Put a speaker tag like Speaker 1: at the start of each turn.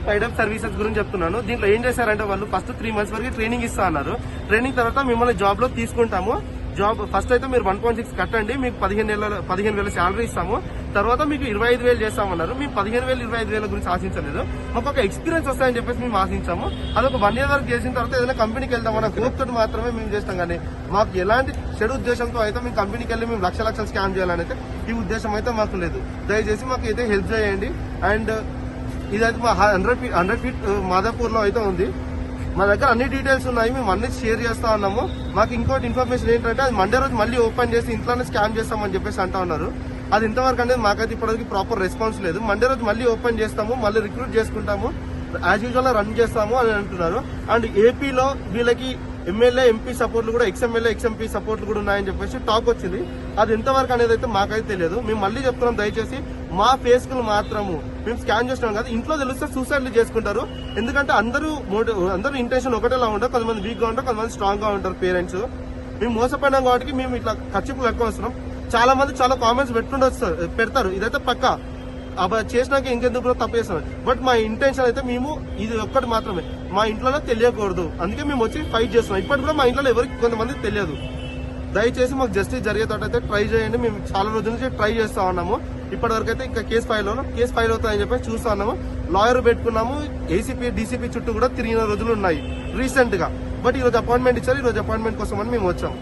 Speaker 1: పైడప్ services గురించి చెప్తున్నాను. దీంట్లో ఏం చేశారంటే వాళ్ళు ఫస్ట్ 3 months వరకు ట్రైనింగ్ ఇస్తా అన్నారు. ట్రైనింగ్ తర్వాత మిమ్మల్ని జాబ్ లో తీసుకుంటాము. జాబ్ ఫస్ట్ అయితే మీరు 1.6 కట్టండి, మీకు 15,000 శాలరీ ఇస్తాము, తర్వాత మీకు 25,000 చేస్తామన్నారు. మేము 15,000 25,000 గురించి ఆశించలేదు. మాకు ఒక ఎక్స్పీరియన్స్ వస్తాయని చెప్పేసి మేము ఆశించాము. అదొక 1 year వరకు చేసిన తర్వాత ఏదైనా కంపెనీకి వెళ్దాం అన్న హోప్ తోటి మాత్రమే మేము చేస్తాం. కానీ మాకు ఎలాంటి చెడు ఉద్దేశంతో అయితే మేము కంపెనీకి వెళ్ళి మేము లక్షలు స్కామ్ చేయాలని అయితే ఈ ఉద్దేశం అయితే మాకు లేదు. దయచేసి మాకు అయితే హెల్ప్ చేయండి. అండ్ ఇదైతే మా 100 feet మాదాపూర్ లో అయితే ఉంది. మా దగ్గర అన్ని డీటెయిల్స్ ఉన్నాయి, మేము అన్ని షేర్ చేస్తా ఉన్నాము. మాకు ఇంకోటి ఇన్ఫర్మేషన్ ఏంటంటే అది మండే రోజు మళ్ళీ ఓపెన్ చేసి ఇంట్లోనే స్కామ్ చేస్తామని చెప్పేసి అంటా ఉన్నారు. అది ఇంతవరకు అనేది మాకైతే ఇప్పటివరకు ప్రాపర్ రెస్పాన్స్ లేదు. మండే రోజు మళ్ళీ ఓపెన్ చేస్తాము, మళ్ళీ రిక్రూట్ చేసుకుంటాము, యాజ్ యూజువల్ రన్ చేస్తాము అని అంటున్నారు. అండ్ ఏపీలో వీళ్ళకి ఎమ్మెల్యే ఎంపీ సపోర్ట్లు కూడా ఎక్స్ఎమ్మెల్యే ఎక్స్ఎంపీ సపోర్ట్లు కూడా ఉన్నాయని చెప్పేసి టాక్ వచ్చింది. అది ఎంతవరకు అనేది అయితే మాకైతే తెలియదు. మేము మళ్ళీ చెప్తున్నాం, దయచేసి మా ఫేస్ కు మాత్రము మేము స్కాన్ చేస్తున్నాం కదా, ఇంట్లో తెలిస్తే సూసైడ్లు చేసుకుంటారు. ఎందుకంటే అందరూ ఇంటెన్షన్ ఒకటేలా ఉంటారు. కొంతమంది వీక్ గా ఉంటారు, కొంతమంది స్ట్రాంగ్ గా ఉంటారు పేరెంట్స్. మేము మోసపోయినాం కాబట్టి మేము ఇట్లా ఖర్చులు ఎక్కువ వస్తున్నాం. చాలా మంది చాలా కామెంట్స్ పెడతారు, ఇదైతే పక్కా చేసినాక ఇంకెందుకు తప్పు చేస్తున్నారు. బట్ మా ఇంటెన్షన్ అయితే మేము ఇది ఒక్కటి మాత్రమే, మా ఇంట్లోనే తెలియకూడదు. అందుకే మేము వచ్చి ఫైట్ చేస్తున్నాం. ఇప్పటి కూడా మా ఇంట్లో ఎవరికి కొంతమంది తెలియదు. దయచేసి మాకు జస్టిస్ జరిగేటట్టయితే ట్రై చేయండి. మేము చాలా రోజుల నుంచి ట్రై చేస్తా ఉన్నాము. ఇప్పటి వరకు అయితే ఇంకా కేసు ఫైల్ అవుతాయని చెప్పి చూస్తా ఉన్నాము. లాయర్ పెట్టుకున్నాము, ఏసీపీ డీసీపీ చుట్టూ కూడా తిరిగిన రోజులు ఉన్నాయి రీసెంట్ గా. బట్ ఈ రోజు అపాయింట్మెంట్ ఇచ్చారు, ఈ రోజు అపాయింట్మెంట్ కోసం అని మేము వచ్చాము.